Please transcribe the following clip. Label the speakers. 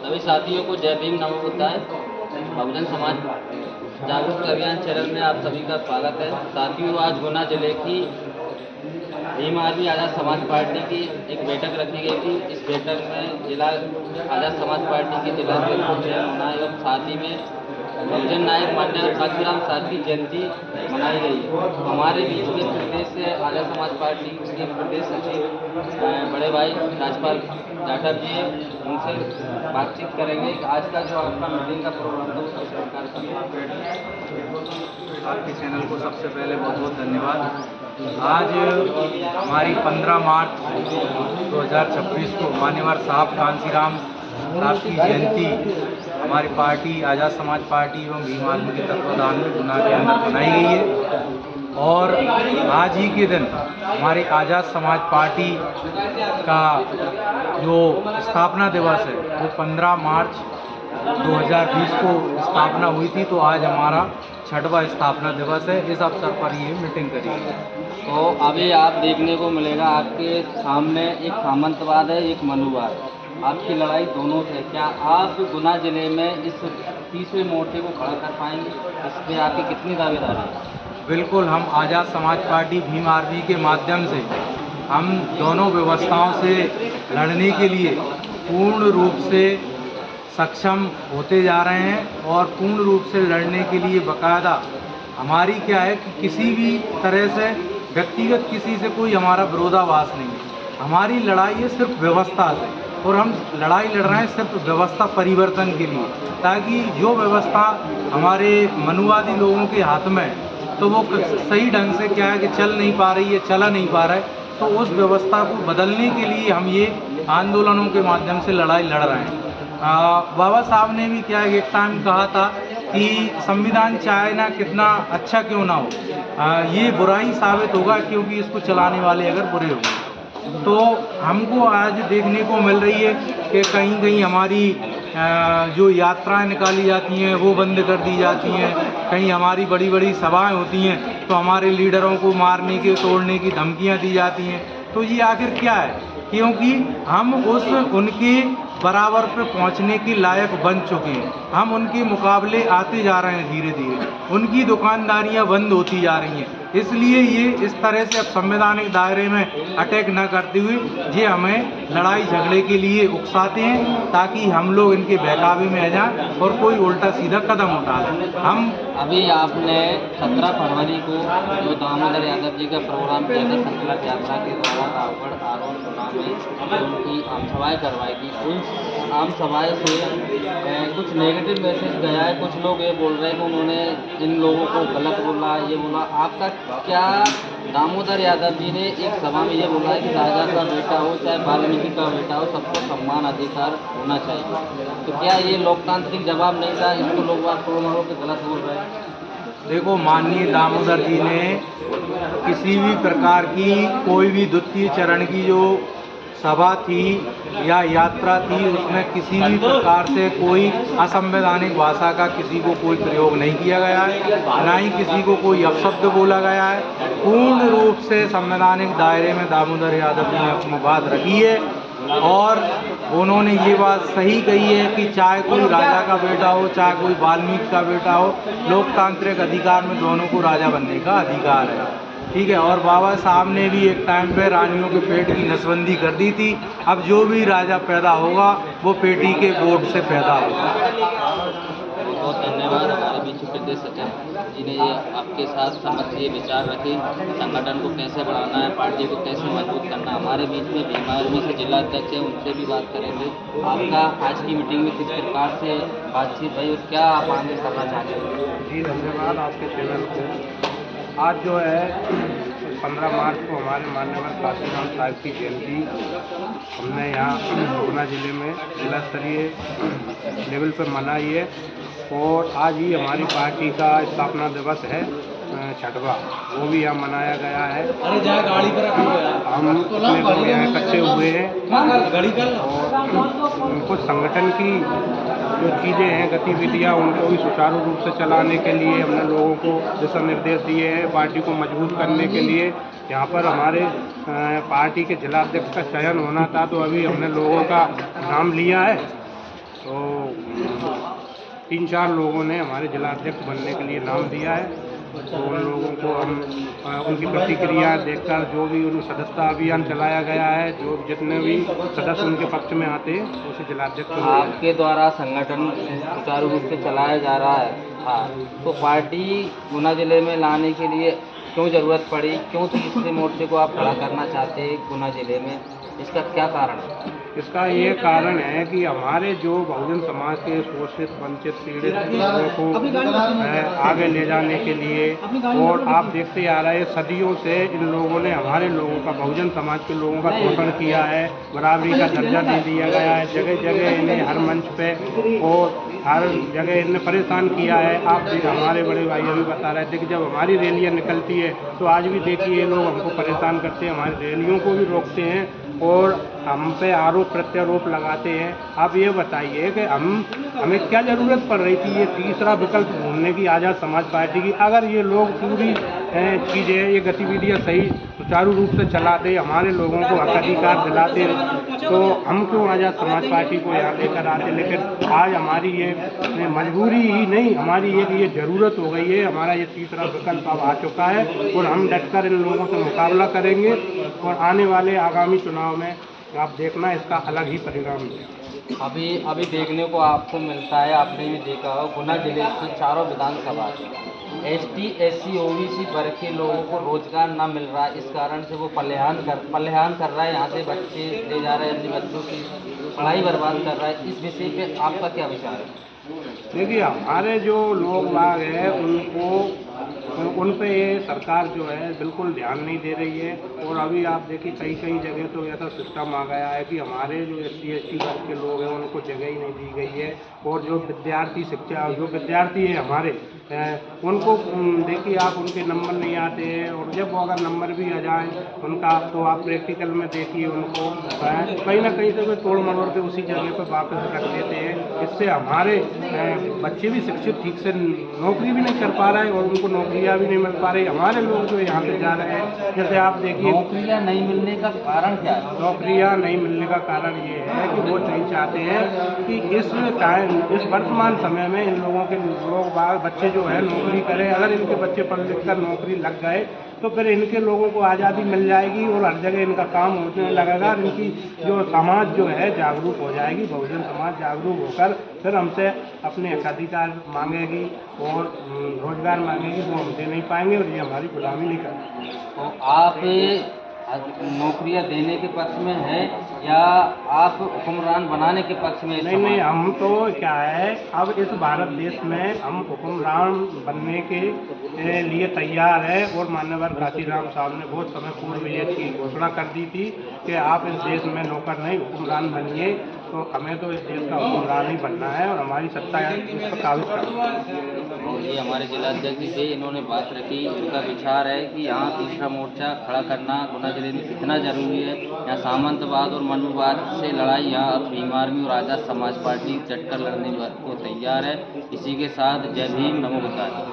Speaker 1: सभी साथियों को जय भीम नमो बुद्धाय। बहुजन समाज जागरूकता अभियान चैनल में आप सभी का स्वागत है। साथियों, आज गुना जिले की भीम आर्मी आज़ाद समाज पार्टी की एक बैठक रखी गई थी। इस बैठक में जिला आज़ाद समाज पार्टी के जिला अध्यक्ष को चयन होना एवं साथ ही में बहुजन नायक माननीय काशीराम साहब की जयंती मनाई गई है। हमारे बीच में प्रदेश से आज़ाद समाज पार्टी के प्रदेश सचिव बड़े भाई राजपाल जाटव जी हैं, उनसे बातचीत करेंगे कि आज का जो आपका मीटिंग का प्रोग्राम था वो किस प्रकार का।
Speaker 2: आपके चैनल को सबसे पहले बहुत बहुत धन्यवाद। आज हमारी 15 मार्च 2026 को मान्यवर साहब कांशीराम साहब की जयंती हमारी पार्टी आज़ाद समाज पार्टी एवं भीम आर्मी के तत्वाधान में गुना के अंदर बनाई गई है। और आज ही के दिन हमारी आज़ाद समाज पार्टी का जो स्थापना दिवस है वो 15 मार्च 2020 को स्थापना हुई थी। तो आज हमारा 6वां स्थापना दिवस है। इस अवसर पर ये मीटिंग करी है।
Speaker 1: तो अभी आप देखने को मिलेगा आपके सामने एक सामंतवाद है, एक मनुवाद, आपकी लड़ाई दोनों से। क्या आप गुना जिले में इस 30वें मोर्चे को खड़ा कर पाएंगे? इसमें आपकी कितनी दावेदारी है?
Speaker 2: बिल्कुल, हम आज़ाद समाज पार्टी भीम आर्मी के माध्यम से हम दोनों व्यवस्थाओं से लड़ने के लिए पूर्ण रूप से सक्षम होते जा रहे हैं और पूर्ण रूप से लड़ने के लिए बाकायदा हमारी क्या है कि किसी भी तरह से व्यक्तिगत किसी से कोई हमारा विरोधाभास नहीं है। हमारी लड़ाई है सिर्फ व्यवस्था से और हम लड़ाई लड़ रहे हैं सिर्फ व्यवस्था परिवर्तन के लिए, ताकि जो व्यवस्था हमारे मनुवादी लोगों के हाथ में है तो वो सही ढंग से क्या है कि चल नहीं पा रही है, चला नहीं पा रहा है। तो उस व्यवस्था को बदलने के लिए हम ये आंदोलनों के माध्यम से लड़ाई लड़ रहे हैं। बाबा साहब ने भी क्या है एक टाइम कहा था कि संविधान चाहे ना कितना अच्छा क्यों ना हो, ये बुराई साबित होगा क्योंकि इसको चलाने वाले अगर बुरे होंगे। तो हमको आज देखने को मिल रही है कि कहीं कहीं हमारी जो यात्राएं निकाली जाती हैं वो बंद कर दी जाती हैं। कहीं हमारी बड़ी बड़ी सभाएं होती हैं तो हमारे लीडरों को मारने के तोड़ने की धमकियां दी जाती हैं। तो ये आखिर क्या है? क्योंकि हम उनके बराबर पे पहुंचने के लायक बन चुके हैं। हम उनके मुकाबले आते जा रहे हैं धीरे धीरे। उनकी दुकानदारियां बंद होती जा रही हैं। इसलिए ये इस तरह से अब संवैधानिक दायरे में अटैक न करते हुए ये हमें लड़ाई झगड़े के लिए उकसाते हैं ताकि हम लोग इनके बहकावे में आ जाएं और कोई उल्टा सीधा कदम उठा लें। हम
Speaker 1: अभी आपने 17 फरवरी को जो दामोदर यादव जी का प्रोग्राम किया था संकल्प यात्रा के द्वारा रावगढ़ आरोन गुना में उनकी आम सभाएँ करवाई थी। उन आम सभाएँ से कुछ नेगेटिव मैसेज गया है। कुछ लोग ये बोल रहे हैं कि उन्होंने इन लोगों को गलत बोला, ये बोला। आपका क्या दामोदर यादव जी ने एक सभा में ये बोला है कि राजा का बेटा हो चाहे वाल्मीकि का बेटा हो, सबको सम्मान अधिकार होना चाहिए। तो क्या ये लोकतांत्रिक जवाब नहीं था? इसको लोग बात के गलत बोल रहे हैं।
Speaker 2: देखो, माननीय दामोदर जी ने किसी भी प्रकार की कोई भी द्वितीय चरण की जो सभा थी या यात्रा थी उसमें किसी भी प्रकार से कोई असंवैधानिक भाषा का किसी को कोई प्रयोग नहीं किया गया है, ना ही किसी को कोई अपशब्द बोला गया है। पूर्ण रूप से संवैधानिक दायरे में दामोदर यादव जी ने अपनी बात रखी है और उन्होंने ये बात सही कही है कि चाहे कोई राजा का बेटा हो चाहे कोई वाल्मीकि का बेटा हो, लोकतांत्रिक अधिकार में दोनों को राजा बनने का अधिकार है। ठीक है। और बाबा साहब ने भी एक टाइम पे रानियों के पेट की नसबंदी कर दी थी। अब जो भी राजा पैदा होगा वो पेटी के वोट से पैदा होगा।
Speaker 1: बहुत धन्यवाद। हमारे बीच प्रदेश सचिव जी ने ये आपके साथ समझ ये विचार रखे संगठन को कैसे बढ़ाना है, पार्टी को कैसे मजबूत करना। हमारे बीच में भीम आर्मी से जिला अध्यक्ष है, उनसे भी बात करेंगे। आपका आज की मीटिंग में किस प्रकार से बातचीत भाई और क्या आप आगे करना चाहते हैं?
Speaker 3: जी धन्यवाद आपके चैनल को। आज जो है 15 मार्च को हमारे मान्यवर काशीराम साहब की जयंती हमने यहाँ गुना जिले में जिला स्तरीय लेवल पर मनाई है और आज ही हमारी पार्टी का स्थापना दिवस है 6वां, वो भी यहाँ मनाया गया है। हम इतने लोग यहाँ इकट्ठे हुए हैं और कुछ संगठन की जो चीज़ें हैं गतिविधियाँ उनको भी सुचारू रूप से चलाने के लिए हमने लोगों को दिशा निर्देश दिए हैं। पार्टी को मजबूत करने के लिए यहाँ पर हमारे पार्टी के जिला अध्यक्ष का चयन होना था, तो अभी हमने लोगों का नाम लिया है तो 3-4 लोगों ने हमारे जिला अध्यक्ष बनने के लिए नाम दिया है। तो उन लोगों को हम उनकी प्रतिक्रिया देखकर जो भी उन सदस्यता अभियान चलाया गया है, जो जितने भी सदस्य उनके पक्ष में आते हैं उसे जिलाध्यक्ष
Speaker 1: आपके द्वारा संगठन सुचारू रूप से चलाया जा रहा है। हाँ, तो पार्टी गुना जिले में लाने के लिए क्यों ज़रूरत पड़ी, क्यों तीसरे मोर्चे को आप खड़ा करना चाहते हैं गुना जिले में, इसका क्या कारण है?
Speaker 3: इसका ये कारण है कि हमारे जो बहुजन समाज के शोषित वंचित पीड़ित लोगों को आगे ले जाने के लिए, और आप देखते आ रहे हैं सदियों से इन लोगों ने हमारे लोगों का, बहुजन समाज के लोगों का शोषण किया है। बराबरी का दर्जा दे दिया गया है, जगह जगह इन्हें हर मंच पे और हर जगह इन्हें परेशान किया है। आप भी हमारे बड़े भाई अभी बता रहे थे कि जब हमारी रैलियाँ निकलती है तो आज भी देखिए ये लोग हमको परेशान करते हैं, हमारी रैलियों को भी रोकते हैं और हम पे आरोप प्रत्यारोप लगाते हैं। आप ये बताइए कि हमें क्या ज़रूरत पड़ रही थी ये तीसरा विकल्प ढूंढने की आज़ाद समाज पार्टी की? अगर ये लोग पूरी चीज़ें, ये गतिविधियाँ सही सुचारू रूप से चलाते, हमारे लोगों को हक-अधिकार दिलाते, तो हम क्यों आज़ाद समाज पार्टी को यहाँ लेकर आते? लेकिन आज हमारी ये मजबूरी ही नहीं, हमारी ये ज़रूरत हो गई है। हमारा ये तीसरा विकल्प अब आ चुका है और हम डटकर इन लोगों से मुकाबला करेंगे और आने वाले आगामी चुनाव में आप देखना इसका अलग ही परिणाम है।
Speaker 1: अभी देखने को आपको मिलता है, आपने भी देखा हो, गुना जिले की चारों विधानसभा ST SC OBC वर्ग के लोगों को रोजगार न मिल रहा है। इस कारण से वो पलायन कर रहा है, यहाँ से बच्चे ले जा रहे हैं, अपने बच्चों की पढ़ाई बर्बाद कर रहा है। इस विषय पे आपका क्या विचार है?
Speaker 3: देखिए, हमारे जो लोग बाग हैं उन पे ये सरकार जो है बिल्कुल ध्यान नहीं दे रही है। और अभी आप देखिए कई जगह तो ऐसा सिस्टम आ गया है कि हमारे जो SC ST वर्ग के लोग हैं उनको जगह ही नहीं दी गई है। और जो विद्यार्थी जो विद्यार्थी है हमारे उनको देखिए आप, उनके नंबर नहीं आते हैं, और जब वो अगर नंबर भी आ जाए उनका, तो आप प्रैक्टिकल में देखिए उनको कहीं ना कहीं से तोड़ मरोड़ के उसी जगह पर वापस रख देते हैं। इससे हमारे बच्चे भी शिक्षित ठीक से नौकरी भी नहीं कर पा रहे हैं और उनको नौकरियां भी नहीं मिल पा रही। हमारे लोग जो यहाँ से जा रहे हैं, जैसे आप देखिए,
Speaker 1: नौकरियां नहीं मिलने का कारण क्या है?
Speaker 3: नौकरियां नहीं मिलने का कारण ये है कि वो नहीं चाहते हैं कि इस वर्तमान समय में इन लोगों के बच्चे जो है नौकरी करें। अगर इनके बच्चे पढ़ लिख कर नौकरी लग गए तो फिर इनके लोगों को आज़ादी मिल जाएगी और हर जगह इनका काम होने लगेगा। इनकी जो समाज जो है जागरूक हो जाएगी, बहुजन समाज जागरूक होकर फिर हमसे अपने हकाधिकार मांगेगी और रोजगार मांगेगी, वो हम दे नहीं पाएंगे और ये हमारी गुलामी नहीं करेंगे।
Speaker 1: तो आप नौकरियां देने के पक्ष में हैं या आप हुक्मरान बनाने के पक्ष में?
Speaker 3: नहीं, हम तो क्या है, अब इस भारत देश में हम हुक्मरान बनने के लिए तैयार है। और माननीय काशीराम साहब ने बहुत समय पूर्व ये चीज़ घोषणा कर दी थी कि आप इस देश में नौकर नहीं हुक्मरान बनिए। तो हमें तो इस देश का हुक्मरान ही बनना है और हमारी सत्ता इस पर काबिज करना है।
Speaker 1: ये हमारे जिलाध्यक्ष से इन्होंने बात रखी, उनका विचार है कि यहाँ तीसरा मोर्चा खड़ा करना गुना जिले में कितना जरूरी है। यहाँ सामंतवाद और मनुवाद से लड़ाई यहाँ अब भीम आर्मी और आज़ाद समाज पार्टी चटकर लड़ने को तैयार है। इसी के साथ जय भीम, नमो बुद्धाय।